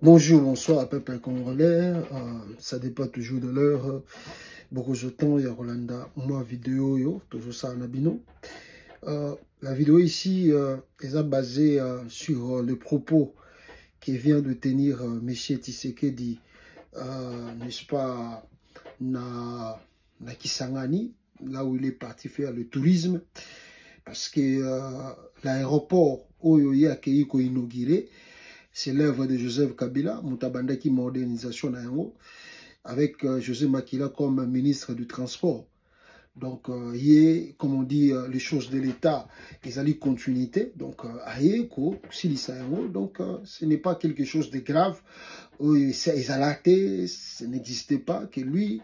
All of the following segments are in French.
Bonjour, bonsoir à peuple congolais. Ça dépend toujours de l'heure. Beaucoup de temps, il y a Rolanda. Moi, vidéo, toujours ça, Nabino. La vidéo ici est basée sur le propos qui vient de tenir M. Tshisekedi, n'est-ce pas, na Kisangani, là où il est parti faire le tourisme. Parce que l'aéroport où il a accueilli qu'on inauguré, c'est l'œuvre de Joseph Kabila, Moutabandaki modernisation avec José Makila comme ministre du Transport. Donc, comme on dit, les choses de l'État, ils ont une continuité. Donc, donc ce n'est pas quelque chose de grave. Ce n'existait pas que lui,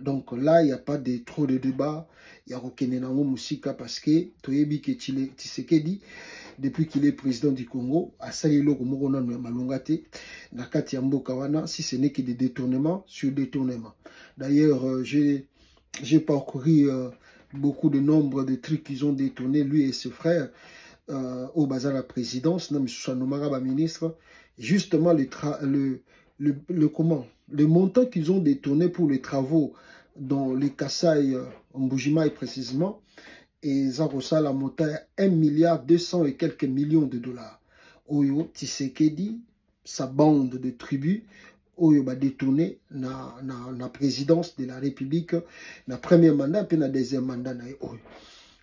donc là, il n'y a pas trop de débat. Il y a Rokenenango Moussika parce que Toyebi Tshisekedi, depuis qu'il est président du Congo, à Salilo Komorona Malongate, Nakati Ambokawana, si ce n'est que des détournements sur détournements. D'ailleurs, j'ai parcouru beaucoup de nombre de trucs qu'ils ont détournés, lui et ses frères, au bazar de la présidence, le ministre, justement le montant qu'ils ont détourné pour les travaux dans les Kasaï, en Mbujimai précisément, et ça la montagne 1 milliard 200 et quelques millions de dollars. Oyo Tshisekedi, sa bande de tribus, Oyo va détourner la présidence de la République, le premier mandat, puis le deuxième mandat.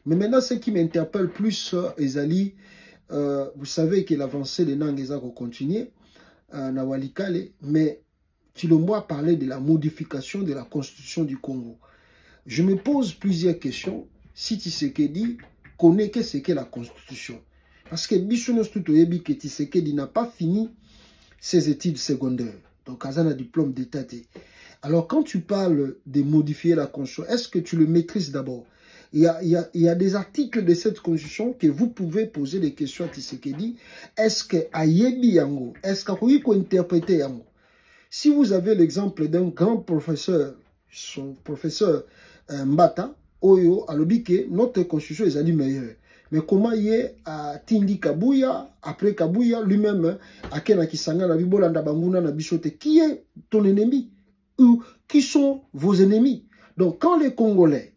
Mais maintenant, ce qui m'interpelle plus, Ezali, vous savez que l'avancée des langues va continuer, na Walikale, mais Tshilombo parlait de la modification de la constitution du Congo. Je me pose plusieurs questions. Si Tshisekedi connaît ce qu'est la constitution. Parce que Bishonos Tutoyebi que Tshisekedi n'a pas fini ses études secondaires. Donc, il a un diplôme d'état. Alors, quand tu parles de modifier la constitution, est-ce que tu le maîtrises d'abord? Il y a des articles de cette constitution que vous pouvez poser des questions à Tshisekedi. Est-ce que Ayebi Yango, est-ce qu'il faut interpréter Yango? Si vous avez l'exemple d'un grand professeur, son professeur Mbata, Oyo, alobi que notre constitution est allée meilleure. Mais comment il est à Tindi Kabuya, après Kabuya, lui-même, à Kena Kisanga, na Bibolanda Banguna, na Bichote, qui est ton ennemi? Ou qui sont vos ennemis? Donc, quand les Congolais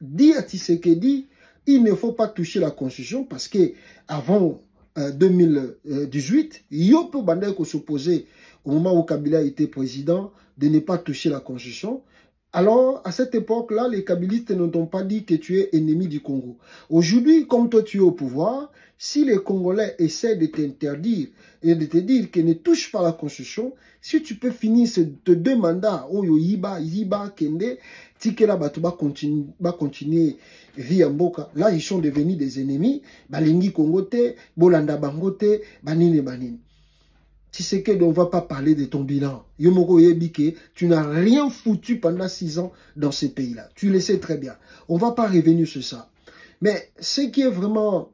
disent à Tshisekedi, il ne faut pas toucher la constitution, parce que avant 2018, Yopo Bandeko s'opposait au moment où Kabila était président, de ne pas toucher la constitution. Alors, à cette époque-là, les kabylistes ne t'ont pas dit que tu es ennemi du Congo. Aujourd'hui, comme toi tu es au pouvoir, si les Congolais essaient de t'interdire et de te dire qu'ils ne touchent pas la Constitution, si tu peux finir ces deux mandats, Oyo Yiba, Kende, Tikela Batuba continuer via Mboka, là ils sont devenus des ennemis, Balingi Kongote, Bolanda Bangote, Banine. Tshisekedi, on ne va pas parler de ton bilan. Yomoko Yebike, tu n'as rien foutu pendant 6 ans dans ce pays-là. Tu le sais très bien. On ne va pas revenir sur ça. Mais ce qui est vraiment...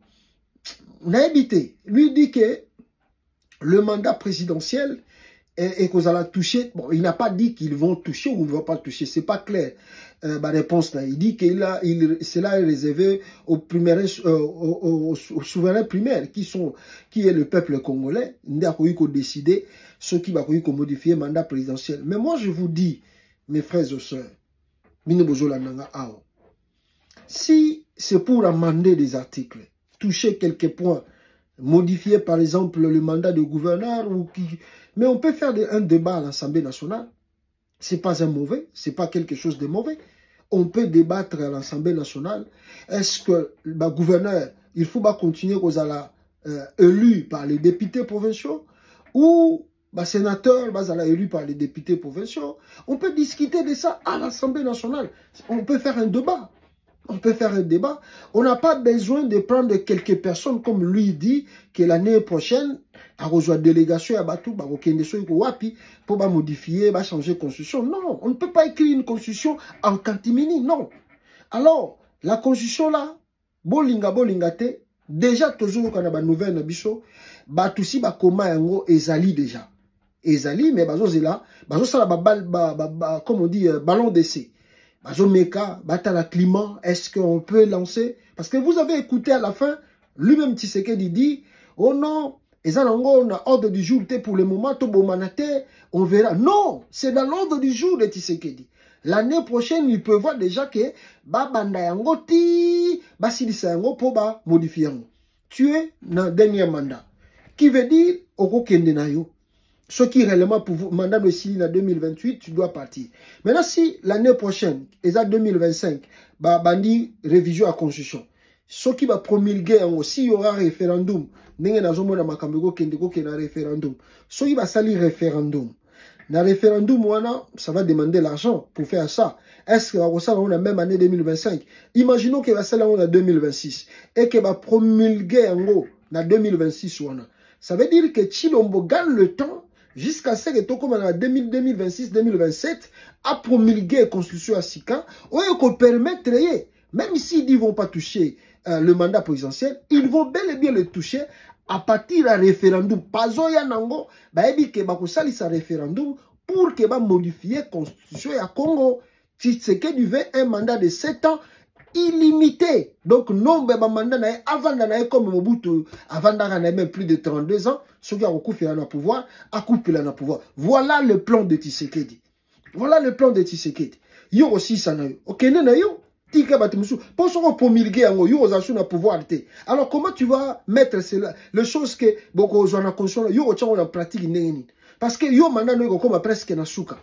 On a évité. Lui dit que le mandat présidentiel et qu'on allait toucher... Bon, il n'a pas dit qu'ils vont toucher ou ne vont pas toucher. Ce n'est pas clair. Ma réponse là. Il dit que cela est réservé aux souverains primaires qui est le peuple congolais. Il n'a pas décidé ce qui va modifier le mandat présidentiel. Mais moi je vous dis, mes frères et sœurs, si c'est pour amender des articles, toucher quelques points, modifier par exemple le mandat de gouverneur, mais on peut faire un débat à l'Assemblée nationale. C'est pas c'est pas quelque chose de mauvais. On peut débattre à l'Assemblée nationale. Est-ce que le gouverneur, il faut continuer aux élus par les députés provinciaux ou le sénateur élu par les députés provinciaux? On peut discuter de ça à l'Assemblée nationale. On peut faire un débat. On n'a pas besoin de prendre quelques personnes, comme lui dit, que l'année prochaine, à rejoindre délégation à Batou, pour modifier, changer la constitution. Non, on ne peut pas écrire une constitution en cantimini, non. Alors, la constitution là, bolingate, déjà, toujours quand on a une nouvelle nabiso, Batousi, Bakoma, Yango, Ezali déjà. Ezali, mais comme on dit, ballon d'essai. Bazomeka, Batala Climat, est-ce qu'on peut lancer? Parce que vous avez écouté à la fin, lui-même Tshisekedi dit, oh non, Et ça, on a ordre du jour pour le moment, on verra. Non, c'est dans l'ordre du jour de Tshisekedi. L'année prochaine, il peut voir déjà que Banda Yango ti Basilisa Yango pour modifier. Tu es dans le dernier mandat. Qui veut dire, Oko Kendenayo. Ce qui est réellement pour vous, mandat de Sili en 2028, tu dois partir. Maintenant, si l'année prochaine, et ça 2025, bandi révision à constitution. Ce qui va promulguer, s'il y aura référendum, n'engé na zomo na makambego kendeko ke na référendum. Ce qui va salir référendum. Dans le référendum, ça va demander l'argent pour faire ça. Est-ce que va on a même année 2025? Imaginons que va ça en 2026 et que va promulguer en gros en 2026 ça veut dire que Chilombo gagne le temps jusqu'à ce que tout comme en 2026-2027 a promulgué la constitution à Sika ou qu'on permettre, même s'ils ne vont pas toucher le mandat présidentiel, ils vont bel et bien le toucher à partir d'un référendum. Pas ya nango, baebi ke bakosali sa référendum pour que ba modifier la constitution à Congo. Tshisekedi veut un mandat de 7 ans illimité. Donc non, ba mandat na avant na comme Mobutu, avant na même plus de 32 ans, ceux qui ont coupé la pouvoir, a coupé la pouvoir. Voilà le plan de Tshisekedi. Voilà le plan de Tshisekedi. Yo aussi ça na yo. OK na yo. Pour se promulguer en pouvoir. Alors comment tu vas mettre cela, les choses que beaucoup en conscience yo en pratique parce que yo maintenant comme presque na suka.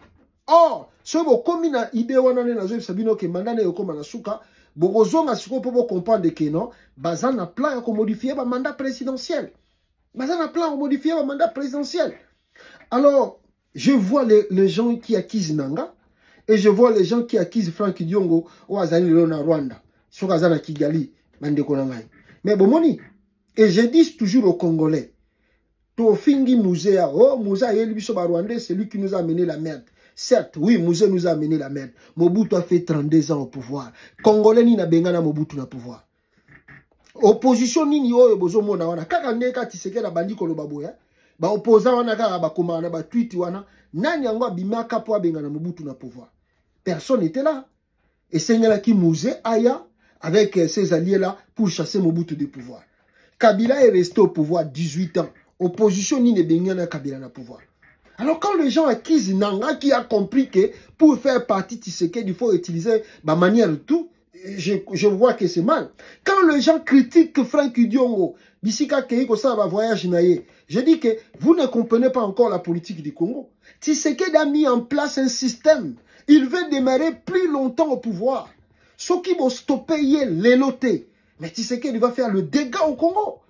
Or ce comme na idée wana na zo sabino que mandana yo comme na suka beaucoup zonga siko pour comprendre que non bazan na plan pour modifier le mandat présidentiel. Bazan na plan pour modifier le mandat présidentiel. Alors je vois les gens qui accusent Nanga. Et je vois les gens qui accusent Franck Diongo ou Azali Lona Rwanda. Sur Azana Kigali, mais bon, moni. Et je dis toujours aux Congolais, Tofingi Mouzea, oh, Mouza Rwandais, c'est lui qui nous a amené la merde. Certes, oui, Mouzé nous a amené la merde. Mobutu a fait 32 ans au pouvoir. Congolais ni na bengana Mobutu na pouvoir. Opposition ni oyo bozo mona wana. Kaka neka tiseke na bandi koloba boya. Ba opposant wana kaka ba komana ba tweet wana. Nani yango bimaka po bengana Mobutu na pouvoir. Personne n'était là. Et c'est qui Mouzé Aya avec ses alliés-là pour chasser Mobutu du pouvoir. Kabila est resté au pouvoir 18 ans. Opposition ni ne bengana Kabila na pouvoir. Alors quand les gens accusent Nanga qui a compris que pour faire partie de Tshisekedi, il faut utiliser ma manière de tout, je vois que c'est mal. Quand les gens critiquent Franck Diongo, Bisika Keiko ça va voyage naïe, je dis que vous ne comprenez pas encore la politique du Congo. Tshisekedi a mis en place un système. Il veut démarrer plus longtemps au pouvoir. Ceux qui vont stopper les lotés. Mais Tshisekedi va faire le dégât au Congo.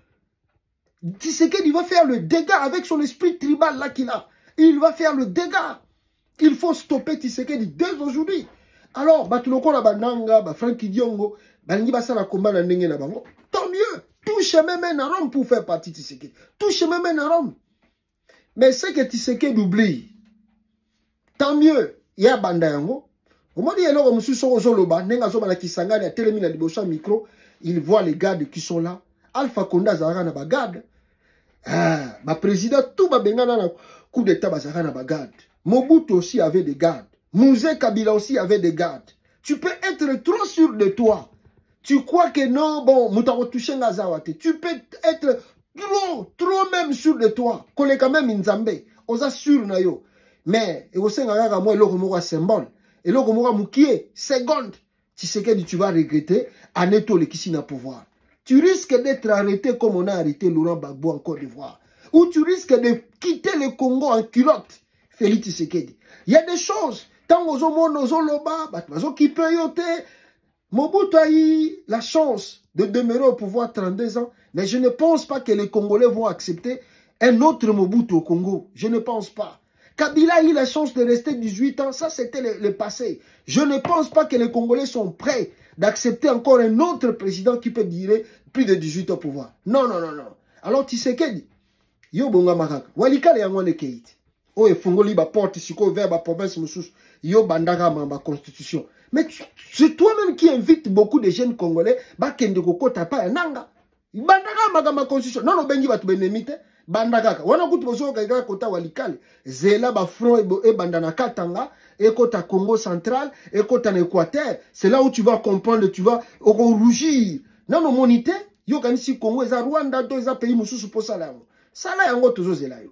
Tshisekedi va faire le dégât avec son esprit tribal là qu'il a. Il va faire le dégât. Il faut stopper Tshisekedi dès aujourd'hui. Alors, Batuloko la bananga, Franck Diongo, Balingi basala combat na ndenge na bango. Tant mieux. Touche même un Rome pour faire partie de Tshisekedi. Touche même un Rome. Mais c'est que Tshisekedi oublie. Tant mieux. Il y a banda yango. Au moment où il y a l'homme sur Zoloba, nenga zoma kisanga na telemi na libosa micro, il voit les gardes qui sont là. Alpha Konda zara na bagade. Ah, ma président tout ba bengana na coup d'état bazara na bagade. Mobutu aussi avait des gardes. Mouzé Kabila aussi avait des gardes. Tu peux être trop sûr de toi. Tu crois que non, bon, moutaro touché ngazawate. Tu peux être trop même sûr de toi. Kole quand même Nzambe. Oza sûr na yo. Mais, et au sein de moi, l'oromora symbole. Et l'oromora moukié, seconde. Tu sais que tu vas regretter, en étant le qui n'a pouvoir. Tu risques d'être arrêté comme on a arrêté Laurent Gbagbo en Côte d'Ivoire. Ou tu risques de quitter le Congo en culotte. Félix Tshisekedi. Il y a des choses. Tant aux hommes, aux loba, qui peut yoter. Mobutu a eu la chance de demeurer au pouvoir 32 ans. Mais je ne pense pas que les Congolais vont accepter un autre Mobutu au Congo. Je ne pense pas. Kabila a eu la chance de rester 18 ans, ça c'était le passé. Je ne pense pas que les Congolais sont prêts d'accepter encore un autre président qui peut durer plus de 18 ans au pouvoir. Non, non, non, non. Alors Tshisekedi, yo bonga makaka, walikale yango ne keiti. O e fungoli ba porte siko vers ba province mususu, yo bandaka ma constitution. Mais c'est toi-même qui invite beaucoup de jeunes Congolais, ba kende kokota pa nanga. Bandaka ma constitution. Non, no bengi ba tu benemite. Bandakaka wana kutu boso kaka kota walikale zela ba front e bandana katanga e kota Congo central e kota na Équateur. C'est là où tu vas comprendre, tu vas rougir. Non non monité yo kanisi Congo eza Rwanda to eza pays mususu posala. sala yango tozozela yo.